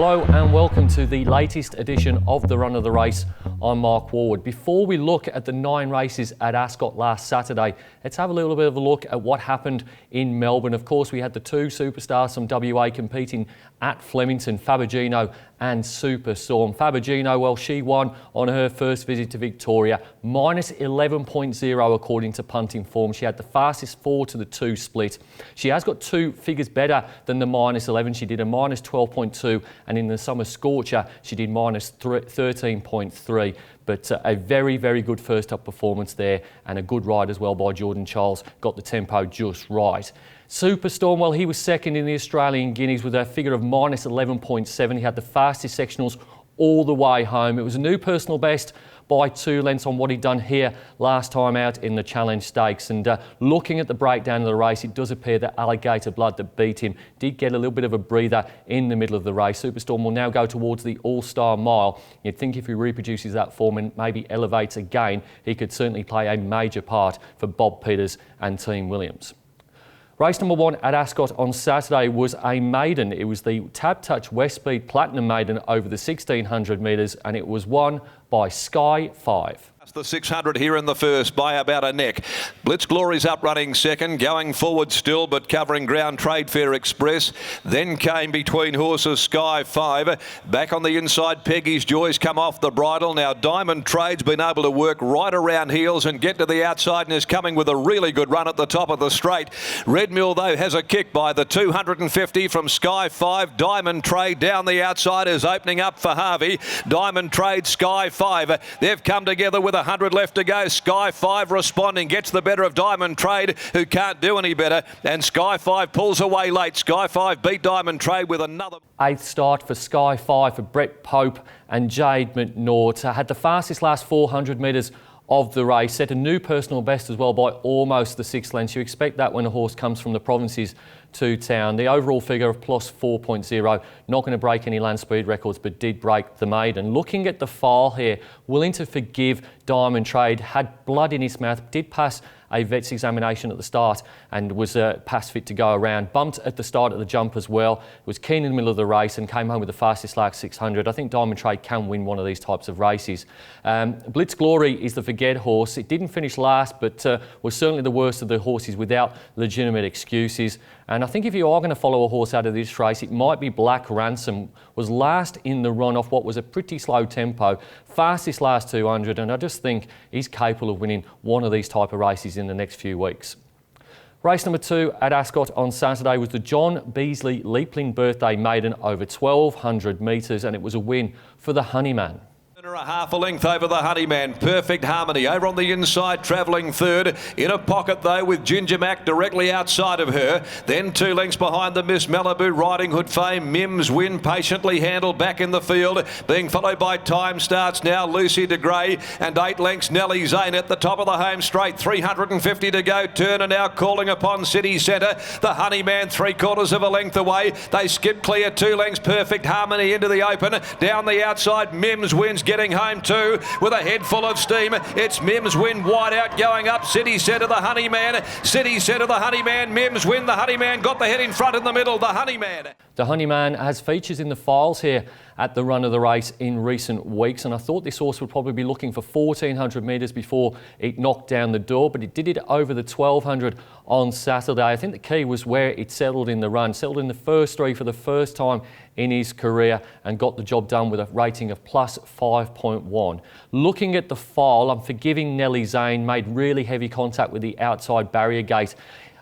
Hello and welcome to the latest edition of The Run of the Race. I'm Mark Warwood. Before we look at the 9 races at Ascot last Saturday, let's have a little bit of a look at what happened in Melbourne. Of course, we had the 2 superstars from WA competing at Flemington, Fabergino and Superstorm. Fabergino, well, she won on her first visit to Victoria, minus 11.0 according to punting form. She had the fastest 4 to the 2 split. She has got 2 figures better than the minus 11. She did a minus 12.2, and in the Summer Scorcher, she did minus 13.3. But a very, very good first up performance there, and a good ride as well by Jordan Charles. Got the tempo just right. Superstorm, well, he was second in the Australian Guineas with a figure of minus 11.7. He had the fastest sectionals all the way home. It was a new personal best by 2 lengths on what he'd done here last time out in the Challenge Stakes. And looking at the breakdown of the race, it does appear that Alligator Blood that beat him did get a little bit of a breather in the middle of the race. Superstorm will now go towards the All-Star Mile. You'd think if he reproduces that form and maybe elevates again, he could certainly play a major part for Bob Peters and Team Williams. Race number 1 at Ascot on Saturday was a maiden. It was the Tab Touch West Speed Platinum Maiden over the 1600 metres, and it was won by Sky 5. The 600 here in the first by about a neck. Blitz Glory's up running second, going forward still but covering ground Trade Fair Express. Then came between horses Sky 5. Back on the inside, Peggy's Joy's come off the bridle. Now Diamond Trade's been able to work right around heels and get to the outside and is coming with a really good run at the top of the straight. Red Mill though has a kick by the 250 from Sky 5. Diamond Trade down the outside is opening up for Harvey. Diamond Trade, Sky 5. They've come together with 100 left to go. Sky 5 responding, gets the better of Diamond Trade, who can't do any better, and Sky 5 pulls away late. Sky 5 beat Diamond Trade with another 8th start for Sky 5 for Brett Pope and Jade McNaught. Had the fastest last 400 metres of the race, set a new personal best as well by almost the 6 lengths. You expect that when a horse comes from the provinces to town. The overall figure of plus 4.0, not going to break any land speed records, but did break the maiden. Looking at the file here, willing to forgive Diamond Trade, had blood in his mouth, did pass a vet's examination at the start and was pass fit to go around. Bumped at the start of the jump as well. Was keen in the middle of the race and came home with the fastest last 600. I think Diamond Trade can win one of these types of races. Blitz Glory is the forget horse. It didn't finish last, but was certainly the worst of the horses without legitimate excuses. And I think if you are going to follow a horse out of this race, it might be Black Ransom. Was last in the run off what was a pretty slow tempo. Fastest last 200, and I just think he's capable of winning one of these type of races in the next few weeks. Race number 2 at Ascot on Saturday was the John Beasley Leapling Birthday Maiden over 1200 metres, and it was a win for the Honeyman. A half a length over the Honeyman. Perfect Harmony over on the inside, travelling third. In a pocket though with Ginger Mac directly outside of her. Then 2 lengths behind the Miss Malibu Riding Hood fame. Mims Win patiently handled back in the field. Being followed by Time Starts now Lucy de Grey, and 8 lengths Nellie Zane at the top of the home straight. 350 to go. Turner now calling upon City Centre. The Honeyman 3/4 of a length away. They skip clear 2 lengths. Perfect Harmony into the open. Down the outside Mims Wins getting home too with a head full of steam. It's Mims Win wide out going up. City Centre the Honeyman. City Centre the Honeyman. Mims Win the Honeyman got the head in front in the middle. The Honeyman. The Honeyman has features in the files here at the run of the race in recent weeks, and I thought this horse would probably be looking for 1400 metres before it knocked down the door, but it did it over the 1200 on Saturday. I think the key was where it settled in the run. Settled in the first 3 for the first time in his career and got the job done with a rating of plus 5.1. Looking at the file, I'm forgiving Nellie Zane, made really heavy contact with the outside barrier gate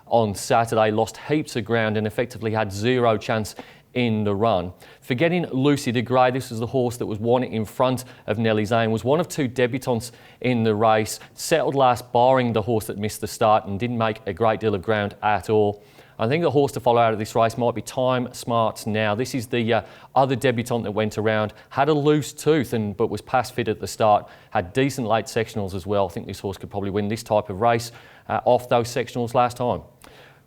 on Saturday, lost heaps of ground and effectively had 0 chance in the run. Forgetting Lucy de Grey, this was the horse that was won in front of Nellie Zane, was one of 2 debutants in the race, settled last barring the horse that missed the start and didn't make a great deal of ground at all. I think the horse to follow out of this race might be Time Smarts Now. This is the other debutant that went around, had a loose tooth but was pass fit at the start, had decent late sectionals as well. I think this horse could probably win this type of race off those sectionals last time.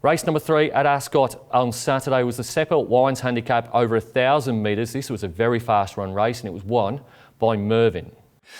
Race number 3 at Ascot on Saturday was the Seppelt Wines Handicap over 1,000 metres. This was a very fast run race and it was won by Mervyn.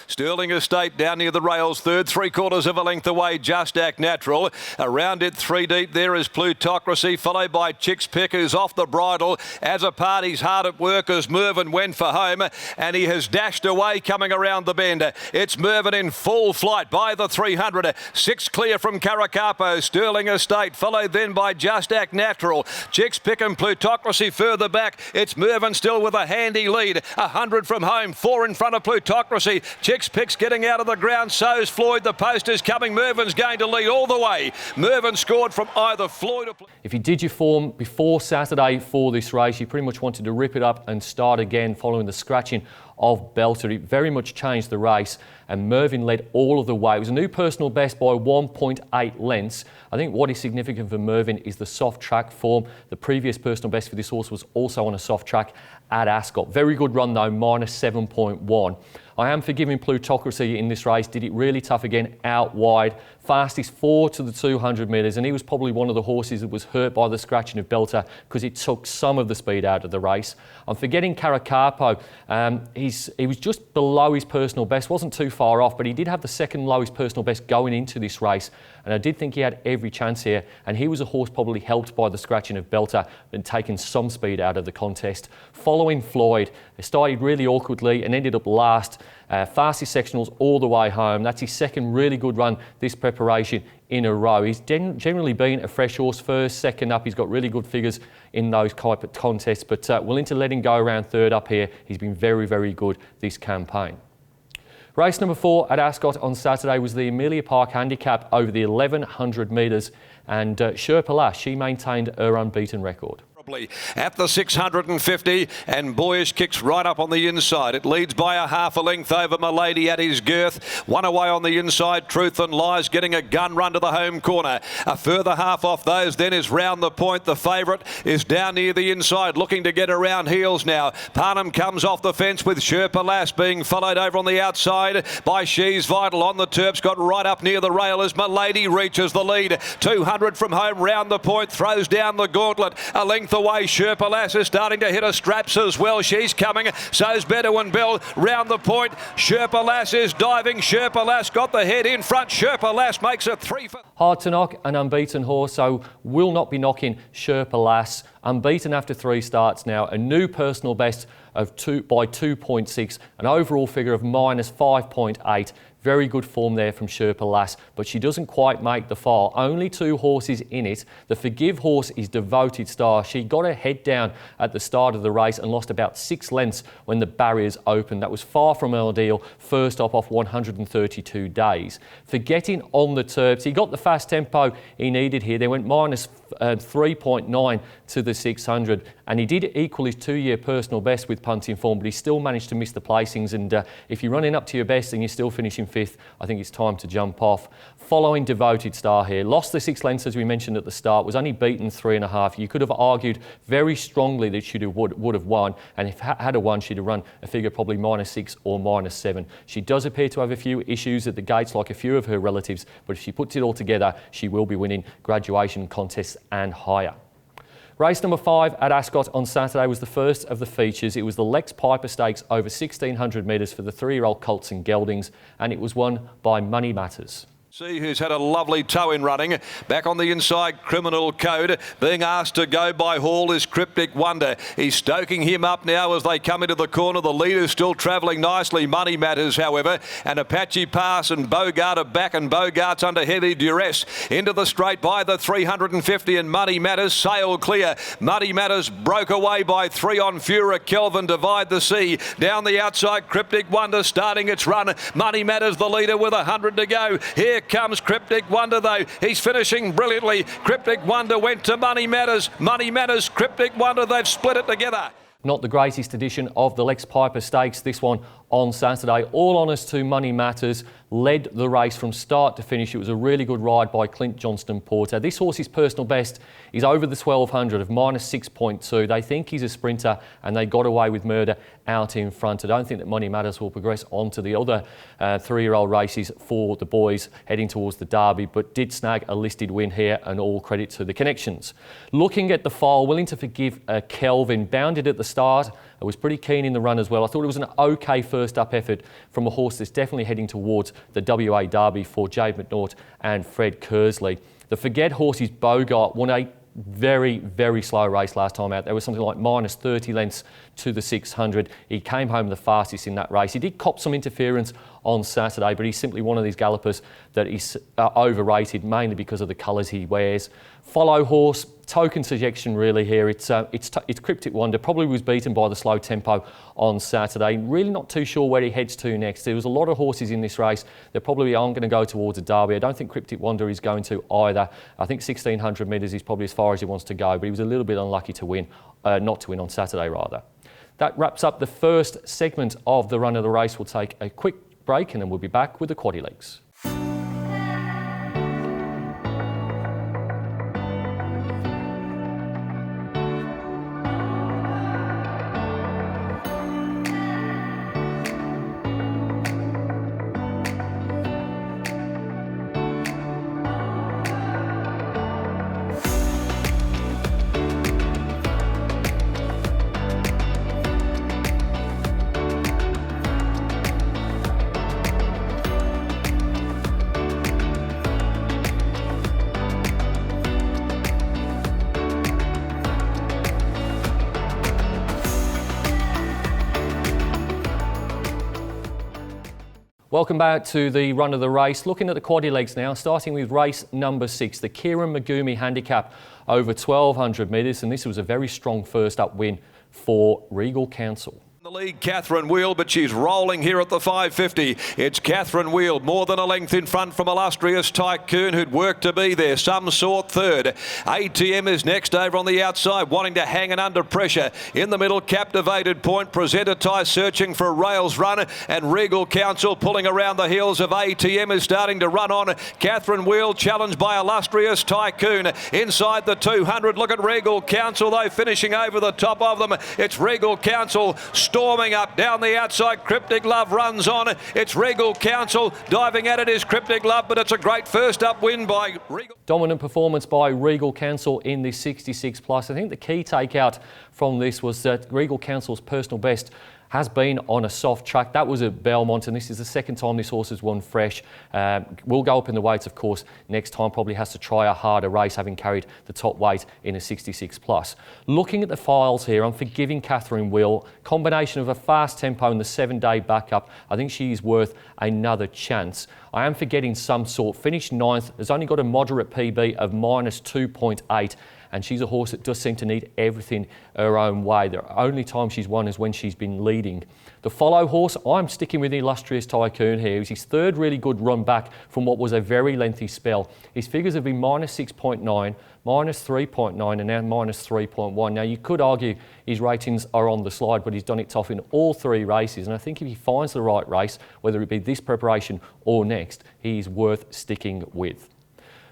Sterling Estate down near the rails, third, 3/4 of a length away, Just Act Natural. Around it, 3 deep, there is Plutocracy, followed by Chicks Pick, who's off the bridle. As a party's hard at work as Mervyn went for home, and he has dashed away coming around the bend. It's Mervyn in full flight by the 300. 6 clear from Caracappo, Sterling Estate, followed then by Just Act Natural. Chicks Pick and Plutocracy further back. It's Mervyn still with a handy lead. 100 from home, 4 in front of Plutocracy. Chicks Pick's getting out of the ground, so's Floyd. The post is coming. Mervyn's going to lead all the way. Mervyn scored from either Floyd or... If you did your form before Saturday for this race, you pretty much wanted to rip it up and start again following the scratching of Belter. It very much changed the race, and Mervyn led all of the way. It was a new personal best by 1.8 lengths. I think what is significant for Mervyn is the soft track form. The previous personal best for this horse was also on a soft track at Ascot. Very good run though, minus 7.1. I am forgiving Plutocracy in this race. Did it really tough again, out wide. Fastest 4 to the 200 metres, and he was probably one of the horses that was hurt by the scratching of Belter because it took some of the speed out of the race. I'm forgetting Caracappo. He was just below his personal best, wasn't too far off, but he did have the second lowest personal best going into this race, and I did think he had every chance here, and he was a horse probably helped by the scratching of Belter and taking some speed out of the contest. Following Floyd, they started really awkwardly and ended up last. Fastest sectionals all the way home. That's his second really good run this preparation in a row. He's generally been a fresh horse first, second up. He's got really good figures in those type of contests, but willing to let him go around third up here. He's been very, very good this campaign. Race number 4 at Ascot on Saturday was the Amelia Park Handicap over the 1100 metres, and Sherpa Lass, she maintained her unbeaten record. At the 650, and Boyish kicks right up on the inside. It leads by a half a length over Milady at his girth. One away on the inside, Truth and Lies getting a gun run to the home corner. A further half off those then is Round the Point. The favourite is down near the inside, looking to get around heels now. Parnham comes off the fence with Sherpa Lass being followed over on the outside by She's Vital. On the Terps, got right up near the rail as Milady reaches the lead. 200 from home, Round the Point throws down the gauntlet. A length away, Sherpa Lass is starting to hit her straps as well. She's coming, so's Bedouin Bill. Round the Point, Sherpa Lass is diving. Sherpa Lass got the head in front. Sherpa Lass makes it 3 for... Hard to knock an unbeaten horse, so will not be knocking Sherpa Lass. Unbeaten after 3 starts now. A new personal best of 2.6, an overall figure of minus 5.8. Very good form there from Sherpa Lass, but she doesn't quite make the file. Only 2 horses in it. The Forgive horse is Devoted Star. She got her head down at the start of the race and lost about 6 lengths when the barriers opened. That was far from ideal. First off 132 days. Forgetting on the Terps, he got the fast tempo he needed here. They went minus 3.9 to the 600, and he did equal his 2-year personal best with punting form, but he still managed to miss the placings. And if you're running up to your best and you're still finishing 5th, I think it's time to jump off. Following Devoted Star here, lost the 6 lengths as we mentioned at the start, was only beaten 3.5. You could have argued very strongly that she would have won, and if had a won, she'd have run a figure probably minus 6 or minus 7. She does appear to have a few issues at the gates, like a few of her relatives, but if she puts it all together, she will be winning graduation contests and higher. Race number 5 at Ascot on Saturday was the first of the features. It was the Lex Piper Stakes over 1600 metres for the 3-year-old colts and geldings, and it was won by Money Matters. See who's had a lovely toe in running. Back on the inside, Criminal Code. Being asked to go by Hall is Cryptic Wonder. He's stoking him up now as they come into the corner. The leader's still travelling nicely. Money Matters, however. And Apache Pass and Bogart are back, and Bogart's under heavy duress. Into the straight by the 350, and Money Matters sailed clear. Money Matters broke away by 3 on Fura. Kelvin Divide the Sea. Down the outside, Cryptic Wonder starting its run. Money Matters the leader with 100 to go. Here comes Cryptic Wonder though. He's finishing brilliantly. Cryptic Wonder went to Money Matters. Money Matters, Cryptic Wonder, they've split it together. Not the greatest edition of the Lex Piper Stakes, this one on Saturday. All honours to Money Matters, led the race from start to finish. It was a really good ride by Clint Johnston Porter. This horse's personal best is over the 1200 of minus 6.2. They think he's a sprinter, and they got away with murder out in front. I don't think that Money Matters will progress on to the other 3-year-old races for the boys heading towards the Derby, but did snag a listed win here, and all credit to the connections. Looking at the file, willing to forgive Kelvin, bounded at the start. I was pretty keen in the run as well. I thought it was an okay first first up effort from a horse that's definitely heading towards the WA Derby for Jade McNaught and Fred Kersley. The Forget horse is Bogart, won a very, very slow race last time out. There was something like minus 30 lengths to the 600. He came home the fastest in that race. He did cop some interference on Saturday, but he's simply one of these gallopers that is overrated, mainly because of the colours he wears. Follow horse, token suggestion really here. It's Cryptic Wonder. Probably was beaten by the slow tempo on Saturday. Really not too sure where he heads to next. There was a lot of horses in this race that probably aren't going to go towards a derby. I don't think Cryptic Wonder is going to either. I think 1,600 metres is probably as far as he wants to go, but he was a little bit unlucky to win, not to win on Saturday rather. That wraps up the first segment of the run of the race. We'll take a quick break and then we'll be back with the quaddy legs. Welcome back to the run of the race. Looking at the quaddy legs now, starting with race number 6, the Kieran Magumi handicap over 1,200 metres, and this was a very strong first up win for Regal Council. The lead, Catherine Wheel, but she's rolling here at the 550. It's Catherine Wheel, more than a length in front from Illustrious Tycoon, who'd worked to be there. Some sort third. ATM is next over on the outside, wanting to hang and under pressure. In the middle, Captivated Point, Presenter Tie searching for a rails run, and Regal Council pulling around the heels of ATM is starting to run on. Catherine Wheel challenged by Illustrious Tycoon. Inside the 200, look at Regal Council, though, finishing over the top of them. It's Regal Council storming up down the outside. Cryptic Love runs on. It's Regal Council. Diving at it is Cryptic Love, but it's a great first up win by Regal. Dominant performance by Regal Council in the 66 plus. I think the key takeout from this was that Regal Council's personal best has been on a soft track. That was at Belmont, and this is the second time this horse has won fresh. Will go up in the weights, of course, next time. Probably has to try a harder race, having carried the top weight in a 66 plus. Looking at the files here, I'm forgiving Catherine Wheel. Combination of a fast tempo and the 7-day backup. I think she is worth another chance. I am forgetting Some Sort. Finished 9th. Has only got a moderate PB of minus 2.8. And she's a horse that does seem to need everything her own way. The only time she's won is when she's been leading. The follow horse, I'm sticking with the Illustrious Tycoon here. It was his third really good run back from what was a very lengthy spell. His figures have been minus 6.9, minus 3.9 and now minus 3.1. Now you could argue his ratings are on the slide, but he's done it tough in all 3 races. And I think if he finds the right race, whether it be this preparation or next, he's worth sticking with.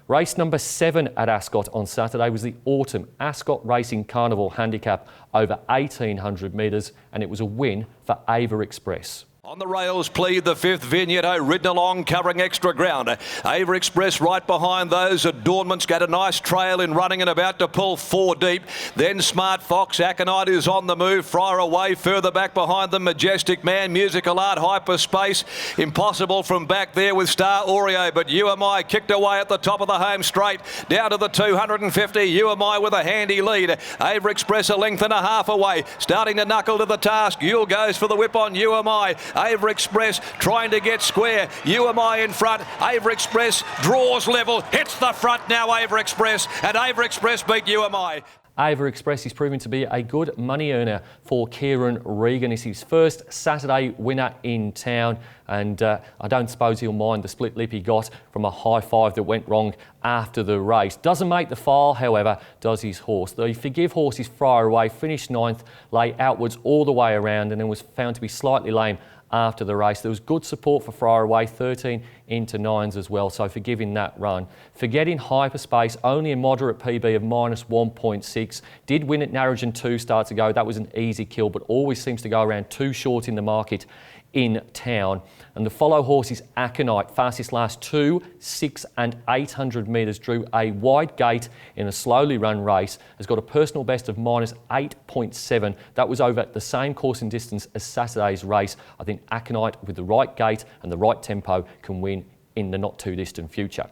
Race number 7 at Ascot on Saturday was the Autumn Ascot Racing Carnival handicap over 1,800 metres, and it was a win for Ava Express. On the rails, Plead, the 5th Vignetto, ridden along, covering extra ground. Ava Express right behind those. Adornment's got a nice trail in running and about to pull 4 deep. Then Smart Fox, Aconite is on the move. Friar away, further back behind them. Majestic Man, Musical Art, Hyperspace. Impossible from back there with Star Oreo, but You Am I kicked away at the top of the home straight. Down to the 250, You Am I with a handy lead. Ava Express a length and a half away. Starting to knuckle to the task. Yule goes for the whip on You Am I. Ava Express trying to get square. You Am I in front. Ava Express draws level, hits the front now, Ava Express, and Ava Express beat You Am I. Ava Express is proving to be a good money earner for Kieran Regan. It's his first Saturday winner in town, and I don't suppose he'll mind the split lip he got from a high five that went wrong after the race. Doesn't make the file, however, does his horse. The Forgive horse is Friar Away, finished 9th, lay outwards all the way around, and then was found to be slightly lame after the race. There was good support for Friar Away, 13 into 9s as well, so forgiving that run. Forgetting Hyperspace, only a moderate PB of minus 1.6. Did win at Narrogin 2 starts ago. That was an easy kill, but always seems to go around too short in the market in town. And the follow horse is Aconite. Fastest last 2, 6 and 800 metres. Drew a wide gate in a slowly run race. Has got a personal best of -8.7. That was over the same course and distance as Saturday's race. I think Aconite, with the right gate and the right tempo, can win in the not too distant future.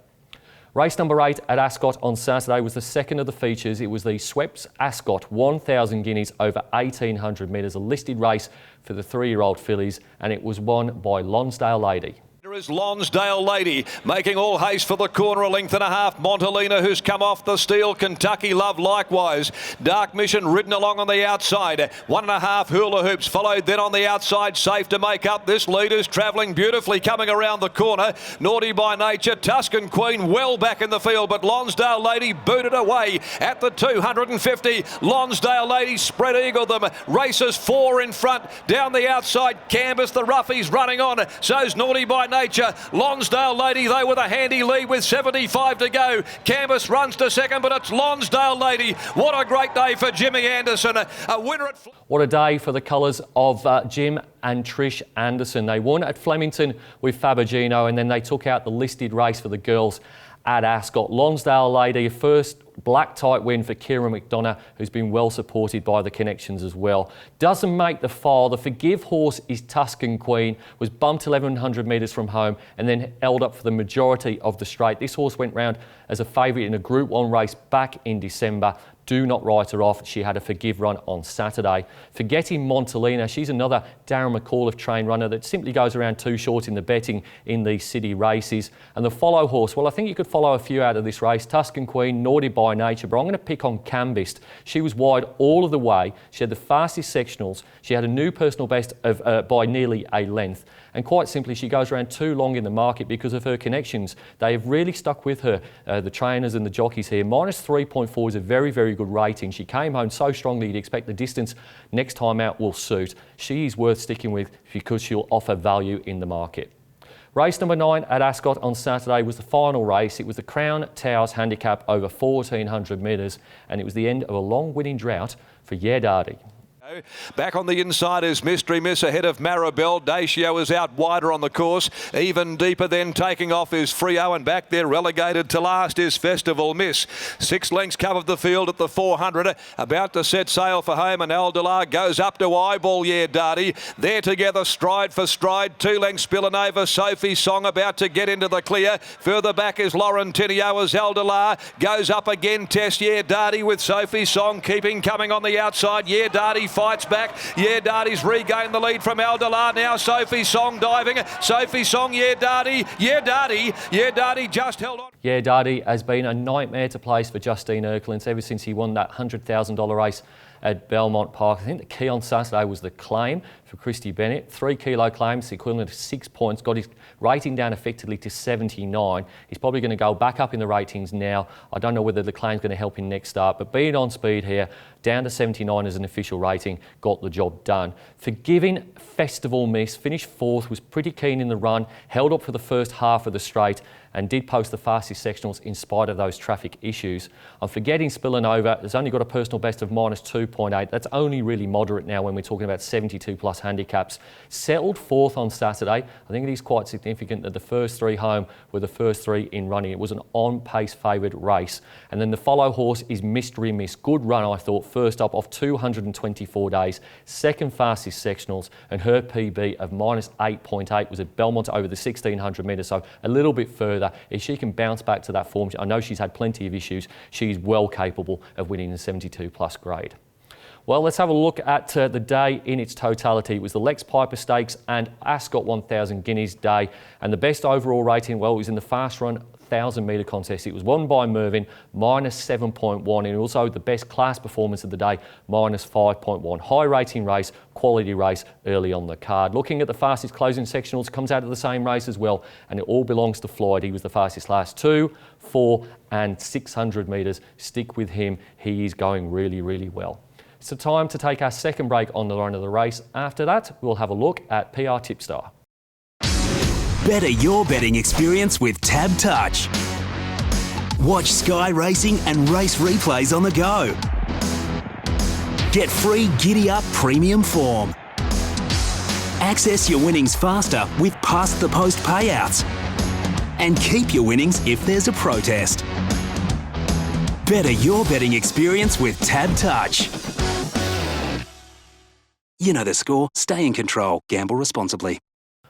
Race number 8 at Ascot on Saturday was the second of the features. It was the Sweps Ascot 1,000 guineas over 1,800 metres, a listed race for the 3-year-old fillies, and it was won by Lonsdale Lady. There is Lonsdale Lady making all haste for the corner, a length and a half. Montalina, who's come off the steel. Kentucky Love likewise. Dark Mission ridden along on the outside. 1.5 Hula Hoops followed then on the outside, safe to make up. This leader's travelling beautifully coming around the corner. Naughty by Nature, Tuscan Queen well back in the field, but Lonsdale Lady booted away at the 250. Lonsdale Lady spread eagle them. Races 4 in front. Down the outside, Canvas, the roughies running on. So's Naughty by Nature. Lonsdale Lady, though, with a handy lead with 75 to go. Canvas runs to second, but it's Lonsdale Lady. What a great day for Jimmy Anderson. A winner at... What a day for the colours of Jim and Trish Anderson. They won at Flemington with Fabergino, and then they took out the listed race for the girls at Ascot. Lonsdale Lady, a first black type win for Kira McDonough, who's been well supported by the connections as well. Doesn't make the file. The Forgive horse is Tuscan Queen, was bumped 1,100 metres from home and then held up for the majority of the straight. This horse went round as a favourite in a Group 1 race back in December. Do not write her off. She had a Forgive run on Saturday. Forgetting Montalina, she's another Darren McAuliffe trained runner that simply goes around too short in the betting in these city races. And the follow horse, well, I think you could follow a few out of this race. Tuscan Queen, Naughty by Nature, but I'm going to pick on Cambist. She was wide all of the way. She had the fastest sectionals. She had a new personal best of by nearly a length. And quite simply, she goes around too long in the market because of her connections. They have really stuck with her, the trainers and the jockeys here. -3.4 is a very, very good rating. She came home so strongly you'd expect the distance next time out will suit. She is worth sticking with because she'll offer value in the market. Race number 9 at Ascot on Saturday was the final race. It was the Crown Towers handicap over 1,400 metres, and it was the end of a long winning drought for Yerdadi. Back on the inside is Mystery Miss ahead of Maribel. Dacio is out wider on the course. Even deeper then taking off is Frio, and back there relegated to last is Festival Miss. 6 lengths covered the field at the 400. About to set sail for home, and Aldelar goes up to eyeball Yerdadi. They're together stride for stride. 2 lengths spilling over. Sophie Song about to get into the clear. Further back is Laurentinio as Aldelar goes up again. Tess Yerdadi with Sophie Song keeping coming on the outside. Yerdadi fights back. Yerdadi's regained the lead from Aldelar. Now Sophie Song diving. Sophie Song, Yerdadi just held on. Yerdadi has been a nightmare to place for Justine Erklins ever since he won that $100,000 race at Belmont Park. I think the key on Saturday was the claim for Christy Bennett. 3 kilo claims, equivalent to 6 points, got his rating down effectively to 79. He's probably going to go back up in the ratings now. I don't know whether the claim's going to help him next start, but being on speed here, down to 79 as an official rating, got the job done. Forgiving Festival Miss, finished 4th, was pretty keen in the run, held up for the first half of the straight, and did post the fastest sectionals in spite of those traffic issues. I'm forgetting Spilling Over. It's only got a personal best of -2.8. That's only really moderate now when we're talking about 72 plus handicaps. Settled 4th on Saturday. I think it is quite significant that the first 3 home were the first 3 in running. It was an on-pace favoured race. And then the follow horse is Mystery Miss. Good run, I thought, first up off 224 days. Second fastest sectionals, and her PB of -8.8 was at Belmont over the 1,600 metres, so a little bit further. If she can bounce back to that form, I know she's had plenty of issues, she's well capable of winning the 72 plus grade. Well, let's have a look at the day in its totality. It was the Lex Piper Stakes and Ascot 1,000 Guineas day, and the best overall rating, well, it was in the fast run 1,000 metre contest. It was won by Mervyn, -7.1, and also the best class performance of the day, -5.1. High rating race, quality race early on the card. Looking at the fastest closing sectionals, comes out of the same race as well, and it all belongs to Floyd. He was the fastest last 2, 4 and 600 metres. Stick with him. He is going really, really well. It's the time to take our second break on the run of the race. After that, we'll have a look at PR Tipstar. Better your betting experience with Tab Touch. Watch Sky Racing and race replays on the go. Get free Giddy Up premium form. Access your winnings faster with past the post payouts. And keep your winnings if there's a protest. Better your betting experience with Tab Touch. You know the score. Stay in control. Gamble responsibly.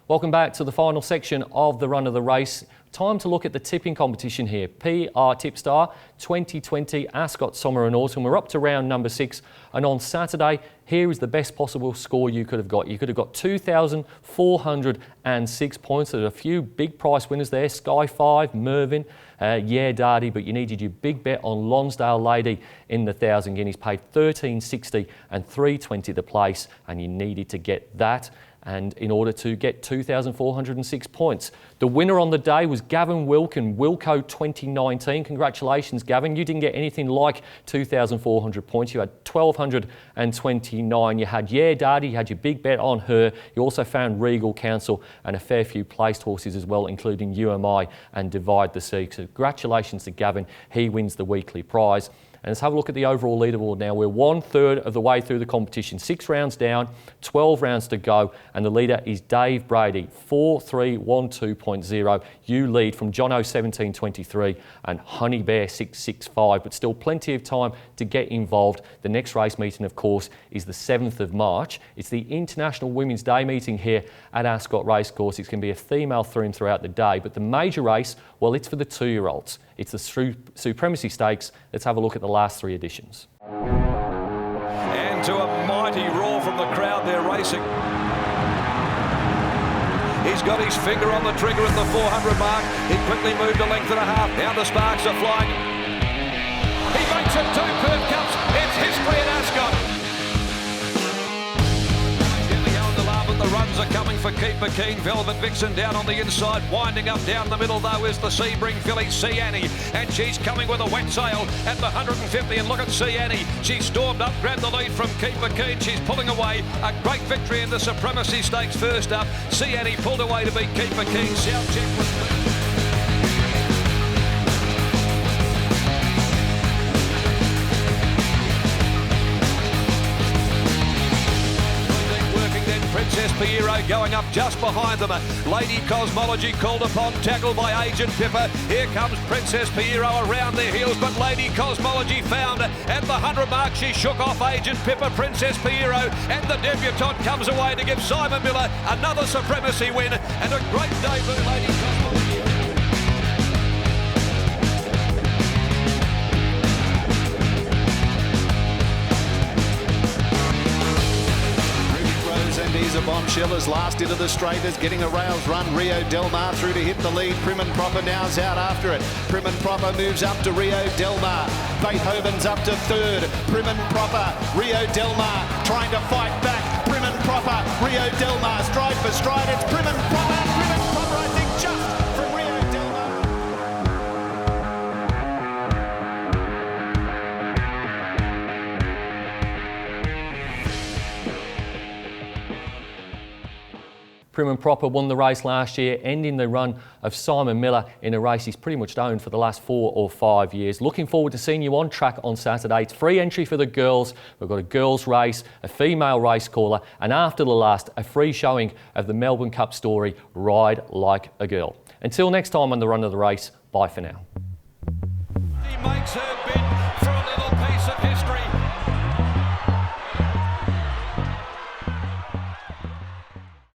Welcome back to the final section of the run of the race. Time to look at the tipping competition here. PR Tipstar 2020 Ascot Summer and Autumn. We're up to round number 6, and on Saturday, here is the best possible score you could have got. You could have got 2,406 points. There's a few big price winners there. Sky 5, Mervyn, Darty, but you needed your big bet on Lonsdale Lady in the 1,000 guineas. Paid $13.60 and $3.20 the place, and you needed to get that. And in order to get 2,406 points. The winner on the day was Gavin Wilkin, Wilco 2019. Congratulations, Gavin. You didn't get anything like 2,400 points. You had 1,229. You had Darty, you had your big bet on her. You also found Regal Council and a fair few placed horses as well, including UMI and Divide the Sea. So congratulations to Gavin. He wins the weekly prize. And let's have a look at the overall leaderboard now. We're 1/3 of the way through the competition. 6 rounds down, 12 rounds to go, and the leader is Dave Brady, 4312.0. You lead from Jono 1723 and Honey Bear 665, but still plenty of time to get involved. The next race meeting, of course, is the 7th of March. It's the International Women's Day meeting here at Ascot Racecourse. It's going to be a female theme throughout the day, but the major race, well, it's for the 2-year-olds. It's the Supremacy Stakes. Let's have a look at the last 3 editions. And to a mighty roar from the crowd, they're racing. He's got his finger on the trigger at the 400 mark. He quickly moved a length and a half. Now the sparks are flying. He makes it 2 Perth Cups. It's history at Ascot. The runs are coming for Keeper Keen. Velvet Vixen down on the inside. Winding up down the middle, though, is the Sebring filly, See Annie. And she's coming with a wet sail at the 150. And look at See Annie. She stormed up, grabbed the lead from Keeper Keen. She's pulling away. A great victory in the Supremacy Stakes first up. See Annie pulled away to beat Keeper Keen. South Check was... Princess Piero going up just behind them. Lady Cosmology called upon, tackled by Agent Pippa. Here comes Princess Piero around their heels, but Lady Cosmology found at the 100 mark. She shook off Agent Pippa, Princess Piero, and the debutante comes away to give Simon Miller another Supremacy win and a great debut, Lady Cosmology. He's a bombshell as last into the straight is getting a rails run. Rio Del Mar through to hit the lead. Prim and Proper now's out after it. Prim and Proper moves up to Rio Del Mar. Beethoven's up to 3rd. Prim and Proper, Rio Del Mar trying to fight back. Prim and Proper, Rio Del Mar stride for stride. It's Prim and Proper. Prim and Proper, I think, just from Rio Del Mar. Prim and Proper won the race last year, ending the run of Simon Miller in a race he's pretty much owned for the last 4 or 5 years. Looking forward to seeing you on track on Saturday. It's free entry for the girls. We've got a girls race, a female race caller, and after the last, a free showing of the Melbourne Cup story, Ride Like a Girl. Until next time on the run of the race, bye for now. He makes her bid for a little piece of history.